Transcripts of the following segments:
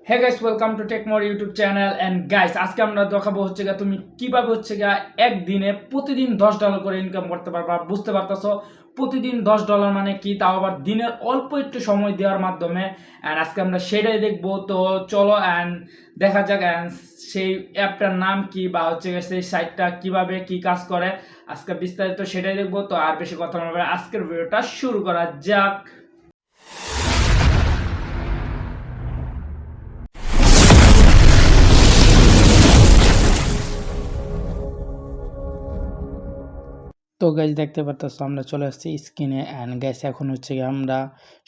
Hey guys, welcome to Tech More YouTube channel. And guys, আজকে আমরা দেখাবো হচ্ছে গা তুমি কিভাবে হচ্ছে গা একদিনে প্রতিদিন $10 করে ইনকাম করতে পারবা। বুঝতে পারতেছো প্রতিদিন $10 মানে কি, তাও আবার দিনের অল্প একটু সময় দেওয়ার মাধ্যমে। অ্যান্ড আজকে আমরা সেটাই দেখবো। তো চলো অ্যান্ড দেখা যাক অ্যান্ড সেই অ্যাপটার নাম কি বা হচ্ছে গা সেই সাইটটা কিভাবে কি কাজ করে। আজকে বিস্তারিত সেটাই দেখবো। তো আর বেশি কথা না বলে আজকের ভিডিওটা শুরু করা যাক। তো গাইজ দেখতে পারতেছো আমরা চলে আসছি স্ক্রিনে। অ্যান্ড গাইস এখন হচ্ছে গিয়ে আমরা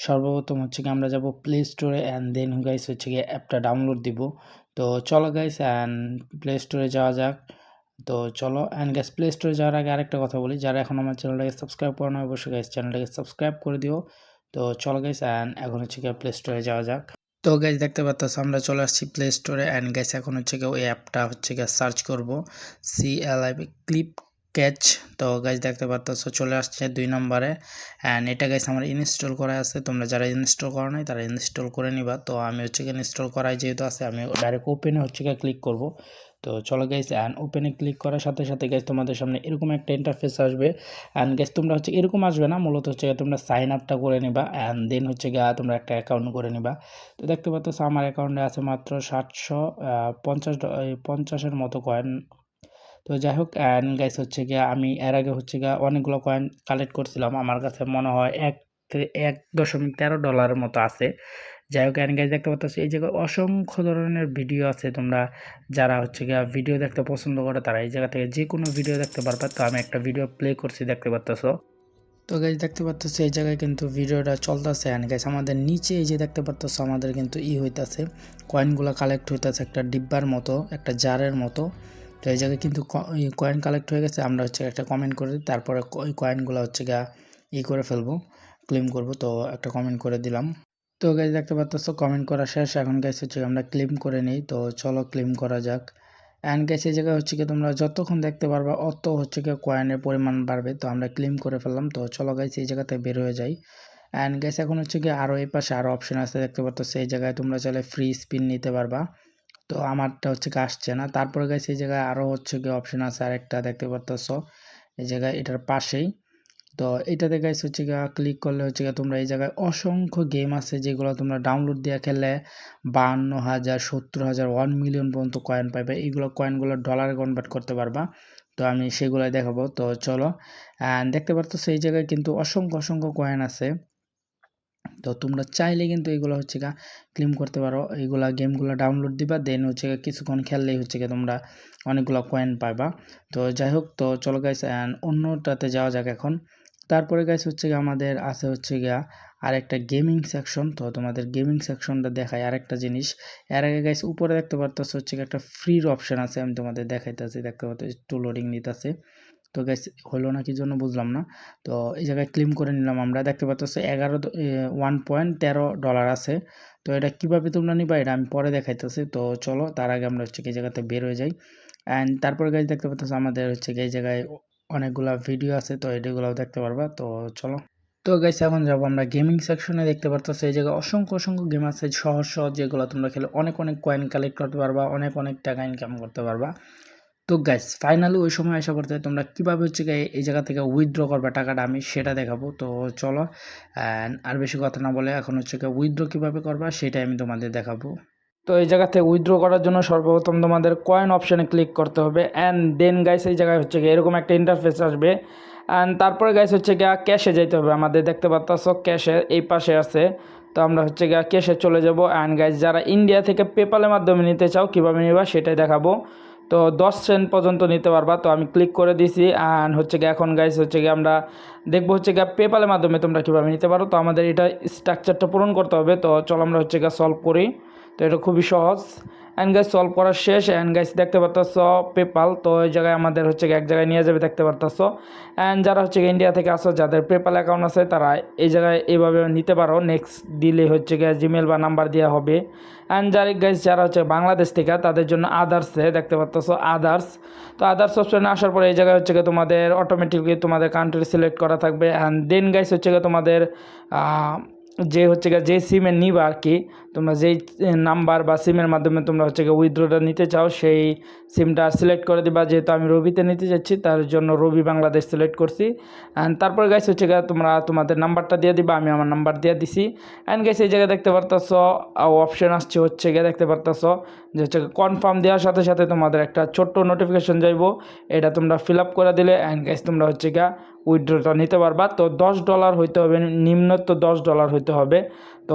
সর্বপ্রথম হচ্ছে গিয়ে আমরা যাব প্লে স্টোরে। অ্যান্ড দেন গাইস হচ্ছে গিয়ে অ্যাপটা ডাউনলোড দিব। তো চলো গাইস অ্যান্ড প্লে স্টোরে যাওয়া যাক। তো চলো অ্যান্ড গাইস প্লে স্টোরে যাওয়ার আগে আরেকটা কথা বলি, যারা এখন আমার চ্যানেলটাকে সাবস্ক্রাইব করে না অবশ্যই গাইস চ্যানেলটাকে সাবস্ক্রাইব করে দিও। তো চলো গাইস অ্যান্ড এখন হচ্ছে গিয়ে প্লে স্টোরে যাওয়া যাক। তো গাইস দেখতে পাচ্ছ আমরা চলে আসছি প্লে স্টোরে। অ্যান্ড গাইস এখন হচ্ছে গিয়ে ওই অ্যাপটা হচ্ছে গিয়ে সার্চ করব CLIP ক্লিপ ক্যাচ। তো গাইস দেখতে পাচ্ছ চলে আসছে 2 নম্বরে। অ্যান্ড এটা গাইস আমার ইনস্টল করা আছে, তোমরা যারা ইনস্টল করো নাই তারা ইনস্টল করে নিবা। তো আমি হচ্ছে গিয়ে ইনস্টল করাই যেহেতু আছে আমি ডাইরেক্ট ওপেনে হচ্ছে গিয়ে ক্লিক করব। তো চলো গাইস অ্যান্ড ওপেনে ক্লিক করার সাথে সাথে গাইস তোমাদের সামনে এরকম একটা ইন্টারফেস আসবে। অ্যান্ড গাইস তোমরা হচ্ছে এরকম আসবে না, মূলত হচ্ছে তোমরা সাইন আপটা করে নিবা। অ্যান্ড দেন হচ্ছে গিয়ে তোমরা একটা অ্যাকাউন্ট করে নিবা। তো দেখতে পাচ্ছ আমার অ্যাকাউন্টে আছে মাত্র 750 মতো কয়েন। তো যাই হোক অ্যান্ড গাইস হচ্ছে গিয়ে আমি এর আগে হচ্ছে গিয়ে অনেকগুলো কয়েন কালেক্ট করছিলাম, আমার কাছে মনে হয় 1.13 মতো আছে। যাই হোক অ্যান্ড গাইস দেখতে পাচ্ছ এই জায়গায় অসংখ্য ধরনের ভিডিও আছে। তোমরা যারা হচ্ছে গিয়ে ভিডিও দেখতে পছন্দ করে তারা এই জায়গা থেকে যে কোনো ভিডিও দেখতে পারবে। তো আমি একটা ভিডিও প্লে করছি দেখতে পাচ্ছ। তো গাইজ দেখতে পারতেছো এই জায়গায় কিন্তু ভিডিওটা চলতেছে। অ্যান্ড গাইজ আমাদের নিচে এই যে দেখতে পারতেছো আমাদের কিন্তু হইতাছে, কয়েনগুলো কালেক্ট হইতাছে একটা ডিব্বার মতো, একটা জারের মতো। তো এই জায়গায় কিন্তু কয়েন কালেক্ট হয়ে গেছে। আমরা হচ্ছে একটা কমেন্ট করে তারপরে ওই কয়েনগুলো হচ্ছে গা করে ফেলবো, ক্লেম করব। তো একটা কমেন্ট করে দিলাম। তো গাইজ দেখতে পারতেছো কমেন্ট করা শেষ। এখন গাইজ হচ্ছে আমরা ক্লেম করে নিই। তো চলো ক্লেম করা যাক। অ্যান্ড গাইস এই জায়গায় হচ্ছে কি তোমরা যতক্ষণ দেখতে পারবা অত হচ্ছে কি কয়েনের পরিমাণ বাড়বে। তো আমরা ক্লেম করে ফেললাম। তো চলো গাইস এই জায়গাতে বের হয়ে যাই। অ্যান্ড গাইস এখন হচ্ছে কি আরও এই পাশে আরও অপশন আছে দেখতে পাচ্ছ, এই জায়গায় তোমরা চাইলে ফ্রি স্পিন নিতে পারবা। তো আমারটা হচ্ছে কি আসছে না। তারপরে গাইস এই জায়গায় আরও হচ্ছে কি অপশন আছে আরেকটা দেখতে পারতেছ এই জায়গায় এটার পাশেই। তো এটাতে গাইস হচ্ছে গিয়ে ক্লিক করলে হচ্ছে গিয়ে তোমরা এই জায়গায় অসংখ্য গেম আছে যেগুলো তোমরা ডাউনলোড দিয়ে খেললে 52,000 70,000 1 মিলিয়ন পর্যন্ত কয়েন পাইবে। এইগুলো কয়েনগুলো ডলারে কনভার্ট করতে পারবা। তো আমি সেগুলাই দেখাবো। তো চলো অ্যান্ড দেখতে পারতো সেই জায়গায় কিন্তু অসংখ্য অসংখ্য কয়েন আছে। তো তোমরা চাইলে কিন্তু এগুলো হচ্ছে গা ক্লেম করতে পারো। এইগুলা গেমগুলো ডাউনলোড দিবা, দেন হচ্ছে কিছুক্ষণ খেললেই হচ্ছে গিয়ে তোমরা অনেকগুলো কয়েন পাইবা। তো যাই হোক তো চলো গাইস অ্যান্ড অন্যটাতে যাওয়া যাক এখন। তারপরে গাইস হচ্ছে গিয়ে আমাদের আছে হচ্ছে গিয়া আরেকটা গেমিং সেকশন। তো তোমাদের গেমিং সেকশনটা দেখাই আরেকটা জিনিস। এর আগে গাইস উপরে দেখতে পারতেছ হচ্ছে একটা ফ্রির অপশন আছে, আমি তোমাদের দেখাইতেছি। দেখতে পাচ্ছ একটু লোডিং নিতেছে। তো গাইস হলো না কি জন্য বুঝলাম না। তো এই জায়গায় ক্লেম করে নিলাম। আমরা দেখতে পাচ্ছ 1.13 ডলার আছে। তো এটা কিভাবে তোমরা নিবা এটা আমি পরে দেখাইতেছি। তো চলো তার আগে আমরা হচ্ছে এই জায়গাতে বের হয়ে যাই। অ্যান্ড তারপরে গাইস দেখতে পাচ্ছ আমাদের হচ্ছে এই জায়গায় অনেকগুলা ভিডিও আছে, তো এগুলোও দেখতে পারবা। তো চলো তো গাইস এখন যাবো আমরা গেমিং সেকশনে। দেখতে পারতো এই জায়গায় অসংখ্য অসংখ্য গেম আছে সহজ সহজ, যেগুলো তোমরা খেলে অনেক অনেক কয়েন কালেক্ট করতে পারবা, অনেক অনেক টাকা ইনকাম করতে পারবা। তো গাইস ফাইনালি ওই সময় আসা পড়তে তোমরা কীভাবে হচ্ছে এই জায়গা থেকে উইথড্র করবে টাকাটা আমি সেটা দেখাবো। তো চলো অ্যান্ড আর বেশি কথা না বলে এখন হচ্ছে উইথড্র কীভাবে করবা সেটাই আমি তোমাদের দেখাবো। তো এই জায়গা থেকে উইথড্র করার জন্য সর্বপ্রথম তোমাদের কয়েন অপশানে ক্লিক করতে হবে। অ্যান্ড দেন গাইস এই জায়গায় হচ্ছে এরকম একটা ইন্টারফেস আসবে। অ্যান্ড তারপরে গাইস হচ্ছে ক্যাশে যেতে হবে। আমাদের দেখতে পাচ্ছ ক্যাশে এই পাশে আছে। তো আমরা হচ্ছে ক্যাশে চলে যাব। অ্যান্ড গাইস যারা ইন্ডিয়া থেকে পেপালের মাধ্যমে নিতে চাও কীভাবে নিবা সেটাই দেখাবো। তো 10 সেন্ট পর্যন্ত নিতে পারবা। তো আমি ক্লিক করে দিছি। অ্যান্ড হচ্ছে এখন গাইস হচ্ছে আমরা দেখবো হচ্ছে পেপালের মাধ্যমে তোমরা কীভাবে নিতে পারো। তো আমাদের এটা স্ট্রাকচারটা পূরণ করতে হবে। তো চলো আমরা হচ্ছে সলভ করি। তো এটা খুবই সহজ। অ্যান্ড গাইস সলভ করা শেষ। অ্যান্ড গাইস দেখতে পারতেছ পেপাল। তো এই জায়গায় আমাদের হচ্ছে এক জায়গায় নিয়ে যাবে দেখতে পারতেছ। অ্যান্ড যারা হচ্ছে ইন্ডিয়া থেকে আসো যাদের পেপাল অ্যাকাউন্ট আছে তারা এই জায়গায় এইভাবে নিতে পারো। নেক্সট দিলে হচ্ছে জিমেল বা নাম্বার দেওয়া হবে। অ্যান্ড যারা হচ্ছে বাংলাদেশ থেকে তাদের জন্য আদার্সে দেখতে পাচ্ছ আদার্স। তো আদার্স অপশনে আসার পরে এই জায়গায় হচ্ছে তোমাদের অটোমেটিকলি তোমাদের কান্ট্রি সিলেক্ট করা থাকবে। অ্যান্ড দেন গাইস হচ্ছে তোমাদের যে হচ্ছে গিয়ে যে সিমে নিবা আর কি, তোমরা যেই নাম্বার বা সিমের মাধ্যমে তোমরা হচ্ছে গিয়ে উইথড্রটা নিতে চাও সেই সিমটা সিলেক্ট করে দিবা। যেহেতু আমি রবিতে নিতে যাচ্ছি তার জন্য রবি বাংলাদেশ সিলেক্ট করছি। অ্যান্ড তারপর গাইস হচ্ছে গিয়ে তোমরা তোমাদের নাম্বারটা দিয়ে দিবা, আমি আমার নাম্বার দিয়ে দিছি। অ্যান্ড গাইস এই জায়গায় দেখতে পারতাছো অপশন আসছে হচ্ছে গিয়ে দেখতে পারতাছো যে হচ্ছে কনফার্ম দেওয়ার সাথে সাথে তোমাদের একটা ছোট্ট নোটিফিকেশন যাইবো, এটা তোমরা ফিল আপ করে দিলে অ্যান্ড গাইস তোমরা হচ্ছে গিয়ে উইথড্রটা নিতে পারবা। তো $10 হইতে হবে, নিম্ন তো $10 হইতে হবে। তো